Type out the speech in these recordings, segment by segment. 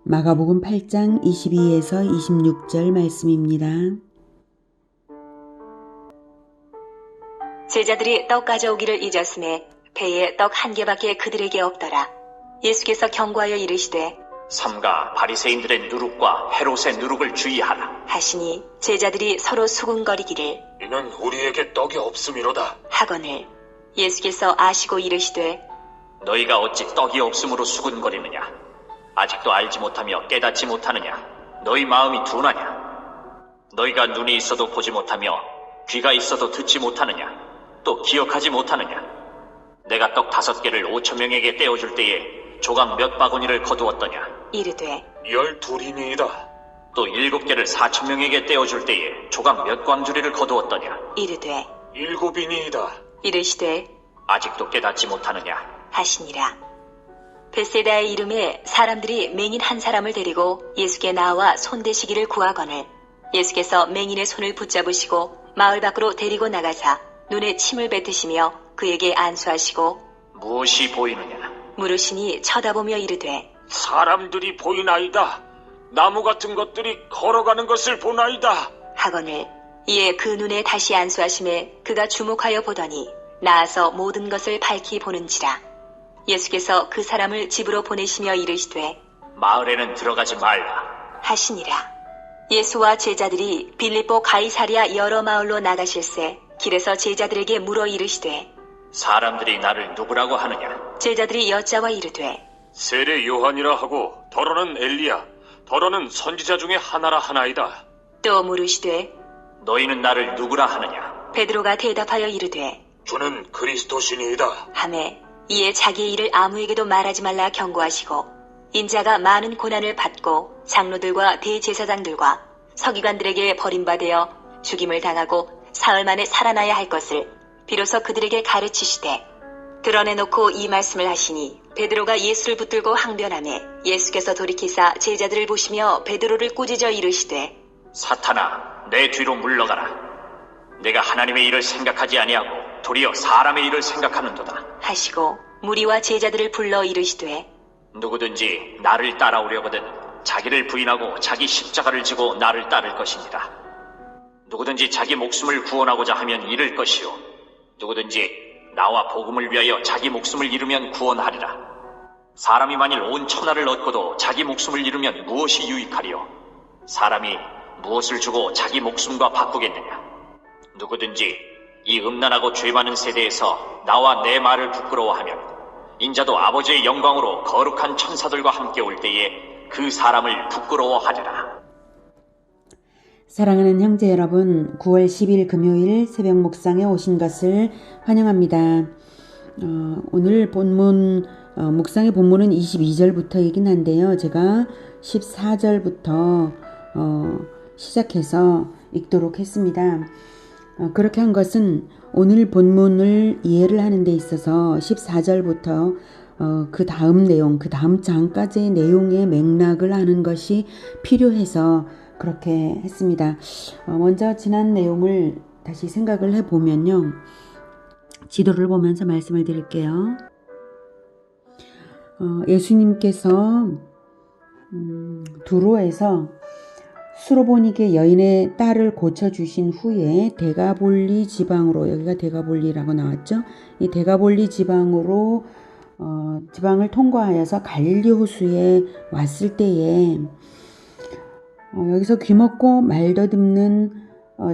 마가복음 8장 22에서 26절 말씀입니다. 제자들이 떡 가져오기를 잊었음에 배에 떡 한 개밖에 그들에게 없더라. 예수께서 경고하여 이르시되 삼가 바리새인들의 누룩과 헤롯의 누룩을 주의하라. 하시니 제자들이 서로 수군거리기를 이는 우리에게 떡이 없음이로다. 하거늘 예수께서 아시고 이르시되 너희가 어찌 떡이 없음으로 수군거리느냐? 아직도 알지 못하며 깨닫지 못하느냐? 너희 마음이 둔하냐? 너희가 눈이 있어도 보지 못하며 귀가 있어도 듣지 못하느냐? 또 기억하지 못하느냐? 내가 떡 5개를 5,000명에게 떼어줄 때에 조각 몇 바구니를 거두었더냐? 이르되 12이니이다. 또 7개를 4,000명에게 떼어줄 때에 조각 몇 광주리를 거두었더냐? 이르되 7이니이다. 이르시되 아직도 깨닫지 못하느냐? 하시니라. 벳세다의 이름에 사람들이 맹인 한 사람을 데리고 예수께 나와 손대시기를 구하거늘 예수께서 맹인의 손을 붙잡으시고 마을 밖으로 데리고 나가사 눈에 침을 뱉으시며 그에게 안수하시고 무엇이 보이느냐? 물으시니 쳐다보며 이르되 사람들이 보이나이다. 나무 같은 것들이 걸어가는 것을 보나이다. 하거늘 이에 그 눈에 다시 안수하심에 그가 주목하여 보더니 나아서 모든 것을 밝히 보는지라. 예수께서 그 사람을 집으로 보내시며 이르시되 마을에는 들어가지 말라. 하시니라. 예수와 제자들이 빌립보 가이사랴 여러 마을로 나가실새 길에서 제자들에게 물어 이르시되 사람들이 나를 누구라고 하느냐? 제자들이 여짜와 이르되 세례 요한이라 하고 더러는 엘리야, 더러는 선지자 중에 하나라 하나이다. 또 물으시되 너희는 나를 누구라 하느냐? 베드로가 대답하여 이르되 주는 그리스도시니이다. 하매 이에 자기의 일을 아무에게도 말하지 말라 경고하시고 인자가 많은 고난을 받고 장로들과 대제사장들과 서기관들에게 버림받아 죽임을 당하고 사흘 만에 살아나야 할 것을 비로소 그들에게 가르치시되 드러내놓고 이 말씀을 하시니 베드로가 예수를 붙들고 항변하매 예수께서 돌이키사 제자들을 보시며 베드로를 꾸짖어 이르시되 사탄아, 내 뒤로 물러가라. 내가 하나님의 일을 생각하지 아니하고 도리어 사람의 일을 생각하는도다. 하시고 무리와 제자들을 불러 이르시되 누구든지 나를 따라오려거든 자기를 부인하고 자기 십자가를 지고 나를 따를 것이니라. 누구든지 자기 목숨을 구원하고자 하면 잃을 것이요 누구든지 나와 복음을 위하여 자기 목숨을 잃으면 구원하리라. 사람이 만일 온 천하를 얻고도 자기 목숨을 잃으면 무엇이 유익하리요? 사람이 무엇을 주고 자기 목숨과 바꾸겠느냐? 누구든지 이 음란하고 죄 많은 세대에서 나와 내 말을 부끄러워하면 인자도 아버지의 영광으로 거룩한 천사들과 함께 올 때에 그 사람을 부끄러워하리라. 사랑하는 형제 여러분, 9월 10일 금요일 새벽 묵상에 오신 것을 환영합니다. 오늘 본문 묵상의 본문은 22절부터이긴 한데요. 제가 14절부터 시작해서 읽도록 했습니다. 그렇게 한 것은 오늘 본문을 이해를 하는 데 있어서 14절부터 그 다음 내용, 그 다음 장까지의 내용의 맥락을 아는 것이 필요해서 그렇게 했습니다. 먼저 지난 내용을 다시 생각을 해보면요. 지도를 보면서 말씀을 드릴게요. 예수님께서 두로에서 수로보니게 여인의 딸을 고쳐주신 후에 데가볼리 지방으로, 여기가 데가볼리라고 나왔죠. 이 데가볼리 지방으로 지방을 통과하여서 갈릴리 호수에 왔을 때에 여기서 귀먹고 말 더듬는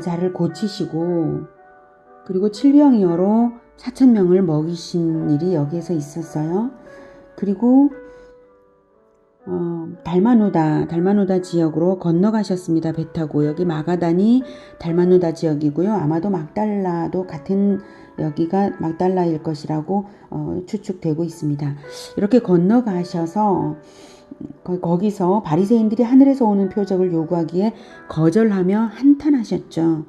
자를 고치시고 그리고 칠병이어로 4,000명을 먹이신 일이 여기에서 있었어요. 그리고 달마누다 지역으로 건너가셨습니다. 배 타고. 여기 마가단이 달마누다 지역이고요. 아마도 막달라도 같은 여기가 막달라일 것이라고 추측되고 있습니다. 이렇게 건너가셔서 거기서 바리새인들이 하늘에서 오는 표적을 요구하기에 거절하며 한탄하셨죠.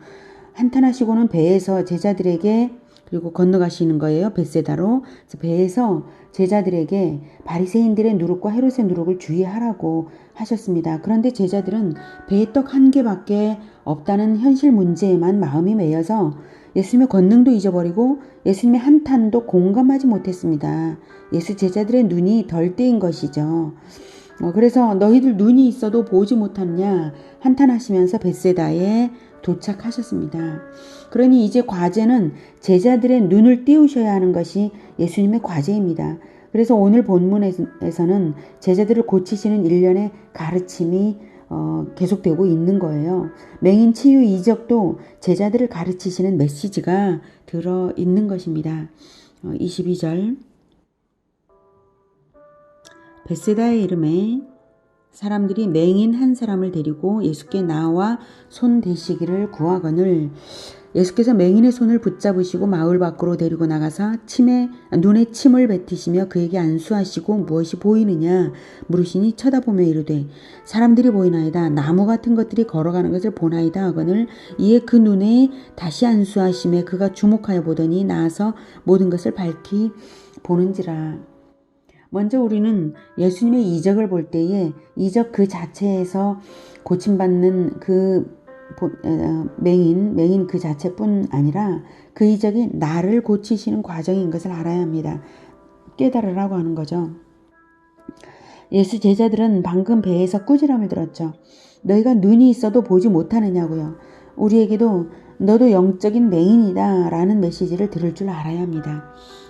한탄하시고는 배에서 제자들에게 그리고 건너가시는 거예요. 벳세다로. 그래서 배에서 제자들에게 바리새인들의 누룩과 헤롯의 누룩을 주의하라고 하셨습니다. 그런데 제자들은 배에 떡 1개밖에 없다는 현실 문제에만 마음이 매여서 예수님의 권능도 잊어버리고 예수님의 한탄도 공감하지 못했습니다. 예수 제자들의 눈이 덜 떼인 것이죠. 그래서 너희들 눈이 있어도 보지 못하느냐 한탄하시면서 벳세다에 도착하셨습니다. 그러니 이제 과제는 제자들의 눈을 띄우셔야 하는 것이 예수님의 과제입니다. 그래서 오늘 본문에서는 제자들을 고치시는 일련의 가르침이 계속되고 있는 거예요. 맹인 치유 이적도 제자들을 가르치시는 메시지가 들어있는 것입니다. 22절 벳세다의 이름에 사람들이 맹인 한 사람을 데리고 예수께 나와 손 대시기를 구하거늘 예수께서 맹인의 손을 붙잡으시고 마을 밖으로 데리고 나가서 눈에 침을 뱉으시며 그에게 안수하시고 무엇이 보이느냐 물으시니 쳐다보며 이르되 사람들이 보이나이다. 나무 같은 것들이 걸어가는 것을 보나이다 하거늘 이에 그 눈에 다시 안수하시며 그가 주목하여 보더니 나아서 모든 것을 밝히 보는지라. 먼저 우리는 예수님의 이적을 볼 때에 이적 그 자체에서 고침받는 그 맹인 그 자체뿐 아니라 그 이적이 나를 고치시는 과정인 것을 알아야 합니다. 깨달으라고 하는 거죠. 예수 제자들은 방금 배에서 꾸지람을 들었죠. 너희가 눈이 있어도 보지 못하느냐고요. 우리에게도 너도 영적인 맹인이다 라는 메시지를 들을 줄 알아야 합니다.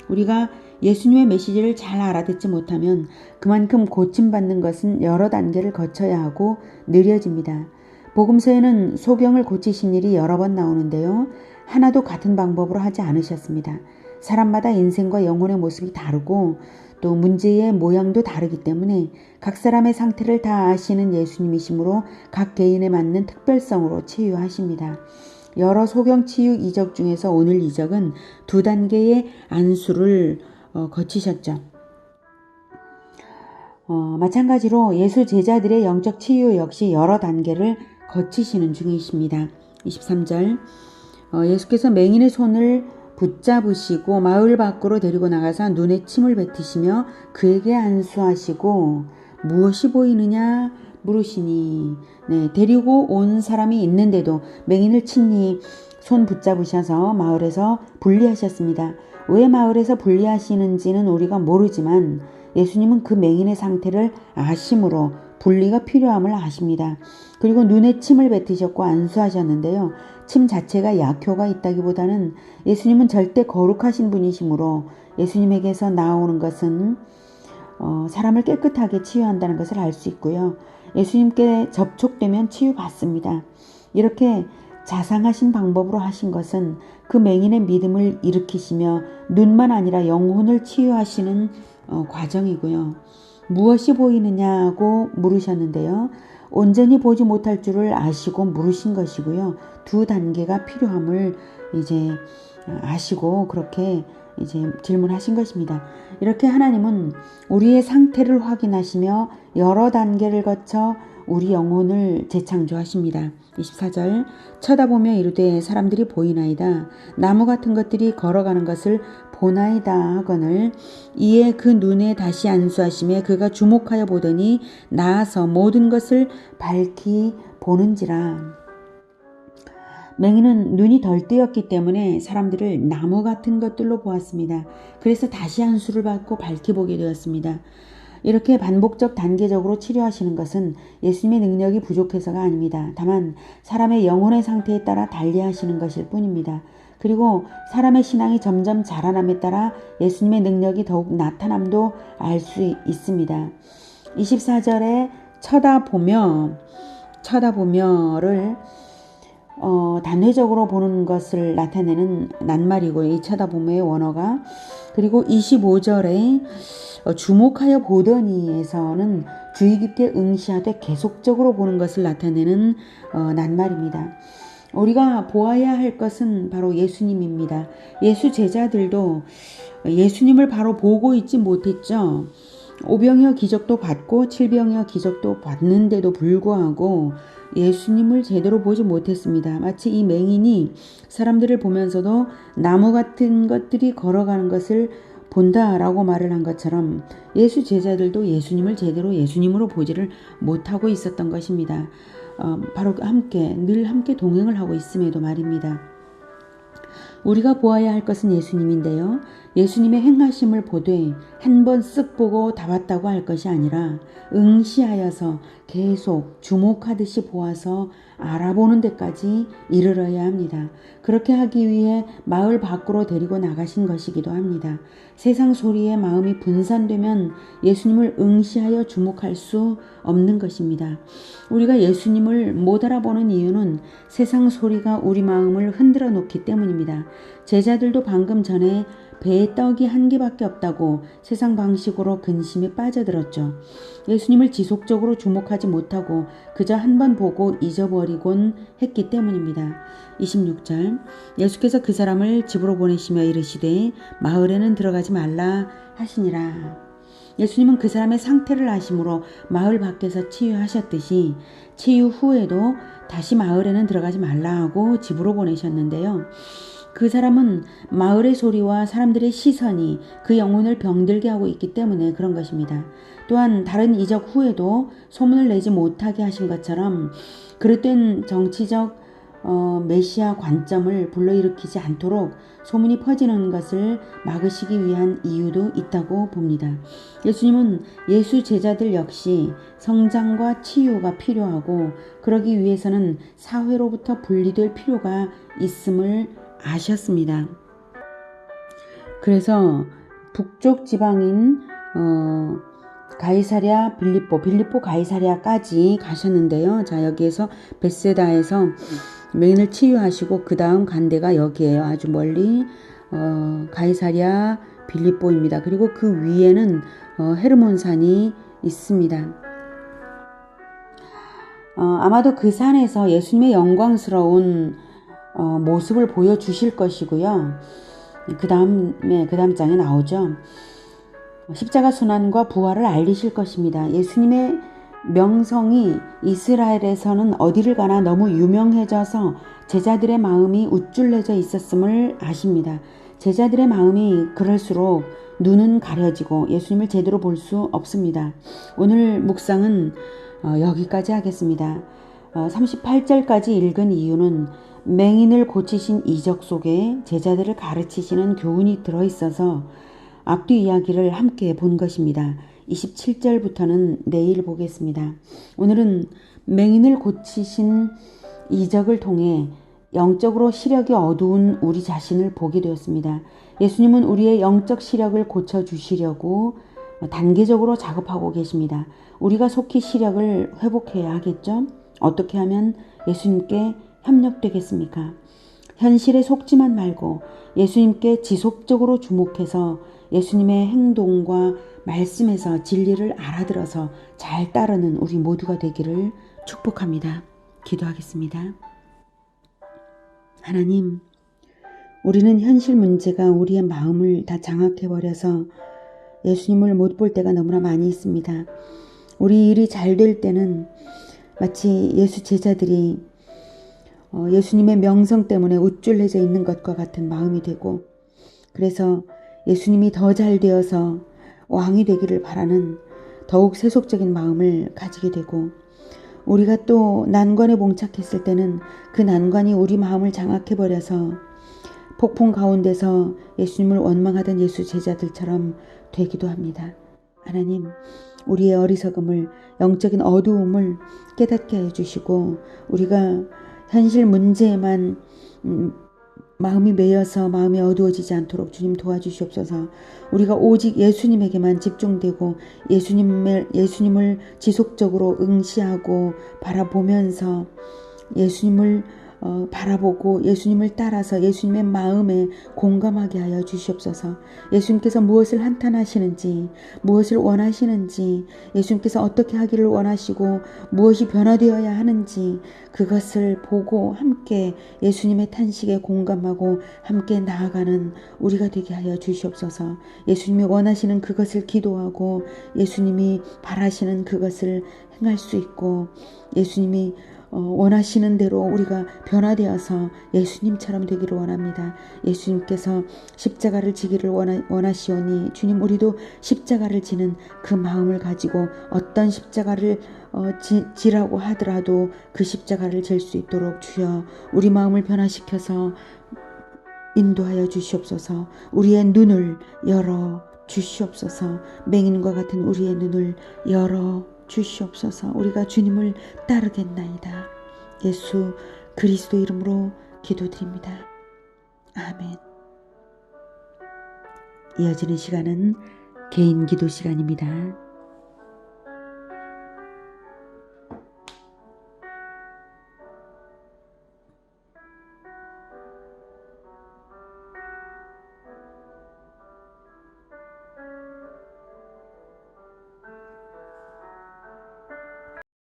우리가 예수님의 메시지를 잘 알아듣지 못하면 그만큼 고침받는 것은 여러 단계를 거쳐야 하고 느려집니다. 복음서에는 소경을 고치신 일이 여러 번 나오는데요. 하나도 같은 방법으로 하지 않으셨습니다. 사람마다 인생과 영혼의 모습이 다르고 또 문제의 모양도 다르기 때문에 각 사람의 상태를 다 아시는 예수님이시므로 각 개인에 맞는 특별성으로 치유하십니다. 여러 소경 치유 이적 중에서 오늘 이적은 2단계의 안수를 거치셨죠. 마찬가지로 예수 제자들의 영적 치유 역시 여러 단계를 거치시는 중이십니다. 23절 예수께서 맹인의 손을 붙잡으시고 마을 밖으로 데리고 나가서 눈에 침을 뱉으시며 그에게 안수하시고 무엇이 보이느냐 물으시니 데리고 온 사람이 있는데도 맹인을 친히 손 붙잡으셔서 마을에서 분리하셨습니다. 왜 마을에서 분리하시는지는 우리가 모르지만 예수님은 그 맹인의 상태를 아심으로 분리가 필요함을 아십니다. 그리고 눈에 침을 뱉으셨고 안수하셨는데요. 침 자체가 약효가 있다기보다는 예수님은 절대 거룩하신 분이시므로 예수님에게서 나오는 것은 사람을 깨끗하게 치유한다는 것을 알 수 있고요. 예수님께 접촉되면 치유받습니다. 이렇게 자상하신 방법으로 하신 것은 그 맹인의 믿음을 일으키시며 눈만 아니라 영혼을 치유하시는 과정이고요. 무엇이 보이느냐고 물으셨는데요. 온전히 보지 못할 줄을 아시고 물으신 것이고요. 2단계가 필요함을 이제 아시고 그렇게 이제 질문하신 것입니다. 이렇게 하나님은 우리의 상태를 확인하시며 여러 단계를 거쳐 우리 영혼을 재창조하십니다. 24절 쳐다보며 이르되 사람들이 보이나이다. 나무 같은 것들이 걸어가는 것을 보나이다 하거늘 이에 그 눈에 다시 안수하시며 그가 주목하여 보더니 나아서 모든 것을 밝히 보는지라. 맹인은 눈이 덜 뜨였기 때문에 사람들을 나무 같은 것들로 보았습니다. 그래서 다시 안수를 받고 밝히 보게 되었습니다. 이렇게 반복적 단계적으로 치료하시는 것은 예수님의 능력이 부족해서가 아닙니다. 다만 사람의 영혼의 상태에 따라 달리하시는 것일 뿐입니다. 그리고 사람의 신앙이 점점 자라남에 따라 예수님의 능력이 더욱 나타남도 알 수 있습니다. 24절에 쳐다보며를 단회적으로 보는 것을 나타내는 낱말이고 이 쳐다보며의 원어가 그리고 25절에 주목하여 보더니에서는 주의 깊게 응시하되 계속적으로 보는 것을 나타내는 낱말입니다. 우리가 보아야 할 것은 바로 예수님입니다. 예수 제자들도 예수님을 바로 보고 있지 못했죠. 오병이어 기적도 받고 칠병이어 기적도 받는데도 불구하고 예수님을 제대로 보지 못했습니다. 마치 이 맹인이 사람들을 보면서도 나무 같은 것들이 걸어가는 것을 본다라고 말을 한 것처럼 예수 제자들도 예수님을 제대로 예수님으로 보지를 못하고 있었던 것입니다. 바로 늘 함께 동행을 하고 있음에도 말입니다. 우리가 보아야 할 것은 예수님인데요. 예수님의 행하심을 보되 한 번 쓱 보고 다 봤다고 할 것이 아니라 응시하여서 계속 주목하듯이 보아서 알아보는 데까지 이르러야 합니다. 그렇게 하기 위해 마을 밖으로 데리고 나가신 것이기도 합니다. 세상 소리에 마음이 분산되면 예수님을 응시하여 주목할 수 없는 것입니다. 우리가 예수님을 못 알아보는 이유는 세상 소리가 우리 마음을 흔들어 놓기 때문입니다. 제자들도 방금 전에 배에 떡이 한 개밖에 없다고 세상 방식으로 근심에 빠져들었죠. 예수님을 지속적으로 주목하지 못하고 그저 한 번 보고 잊어버리곤 했기 때문입니다. 26절 예수께서 그 사람을 집으로 보내시며 이르시되 마을에는 들어가지 말라 하시니라. 예수님은 그 사람의 상태를 아심으로 마을 밖에서 치유하셨듯이 치유 후에도 다시 마을에는 들어가지 말라 하고 집으로 보내셨는데요. 그 사람은 마을의 소리와 사람들의 시선이 그 영혼을 병들게 하고 있기 때문에 그런 것입니다. 또한 다른 이적 후에도 소문을 내지 못하게 하신 것처럼 그릇된 정치적 메시아 관점을 불러일으키지 않도록 소문이 퍼지는 것을 막으시기 위한 이유도 있다고 봅니다. 예수님은 예수 제자들 역시 성장과 치유가 필요하고 그러기 위해서는 사회로부터 분리될 필요가 있음을 아셨습니다. 그래서 북쪽 지방인 가이사랴 빌립보 가이사랴까지 가셨는데요. 자, 여기에서 베세다에서 맹인을 치유하시고 그 다음 간 데가 여기에요. 아주 멀리 가이사랴 빌립보입니다. 그리고 그 위에는 헤르몬산이 있습니다. 아마도 그 산에서 예수님의 영광스러운 모습을 보여주실 것이고요. 그 다음 장에 나오죠. 십자가 순환과 부활을 알리실 것입니다. 예수님의 명성이 이스라엘에서는 어디를 가나 너무 유명해져서 제자들의 마음이 우쭐해져 있었음을 아십니다. 제자들의 마음이 그럴수록 눈은 가려지고 예수님을 제대로 볼 수 없습니다. 오늘 묵상은 여기까지 하겠습니다. 38절까지 읽은 이유는 맹인을 고치신 이적 속에 제자들을 가르치시는 교훈이 들어있어서 앞뒤 이야기를 함께 본 것입니다. 27절부터는 내일 보겠습니다. 오늘은 맹인을 고치신 이적을 통해 영적으로 시력이 어두운 우리 자신을 보게 되었습니다. 예수님은 우리의 영적 시력을 고쳐주시려고 단계적으로 작업하고 계십니다. 우리가 속히 시력을 회복해야 하겠죠? 어떻게 하면 예수님께 협력되겠습니까? 현실에 속지만 말고 예수님께 지속적으로 주목해서 예수님의 행동과 말씀에서 진리를 알아들어서 잘 따르는 우리 모두가 되기를 축복합니다. 기도하겠습니다. 하나님, 우리는 현실 문제가 우리의 마음을 다 장악해버려서 예수님을 못 볼 때가 너무나 많이 있습니다. 우리 일이 잘 될 때는 마치 예수 제자들이 예수님의 명성 때문에 우쭐해져 있는 것과 같은 마음이 되고, 그래서 예수님이 더 잘 되어서 왕이 되기를 바라는 더욱 세속적인 마음을 가지게 되고, 우리가 또 난관에 봉착했을 때는 그 난관이 우리 마음을 장악해버려서 폭풍 가운데서 예수님을 원망하던 예수 제자들처럼 되기도 합니다. 하나님, 우리의 어리석음을, 영적인 어두움을 깨닫게 해주시고, 우리가 현실 문제에만 마음이 매여서 마음이 어두워지지 않도록 주님 도와주시옵소서. 우리가 오직 예수님에게만 집중되고 예수님을 지속적으로 응시하고 바라보면서 예수님을 바라보고 예수님을 따라서 예수님의 마음에 공감하게 하여 주시옵소서. 예수님께서 무엇을 한탄하시는지, 무엇을 원하시는지, 예수님께서 어떻게 하기를 원하시고 무엇이 변화되어야 하는지 그것을 보고 함께 예수님의 탄식에 공감하고 함께 나아가는 우리가 되게 하여 주시옵소서. 예수님이 원하시는 그것을 기도하고 예수님이 바라시는 그것을 행할 수 있고, 예수님이 원하시는 대로 우리가 변화되어서 예수님처럼 되기를 원합니다. 예수님께서 십자가를 지기를 원하시오니 주님, 우리도 십자가를 지는 그 마음을 가지고 어떤 십자가를 지라고 하더라도 그 십자가를 질 수 있도록 주여 우리 마음을 변화시켜서 인도하여 주시옵소서. 우리의 눈을 열어 주시옵소서. 맹인과 같은 우리의 눈을 열어 주시옵소서. 우리가 주님을 따르겠나이다. 예수 그리스도 이름으로 기도드립니다. 아멘. 이어지는 시간은 개인 기도 시간입니다.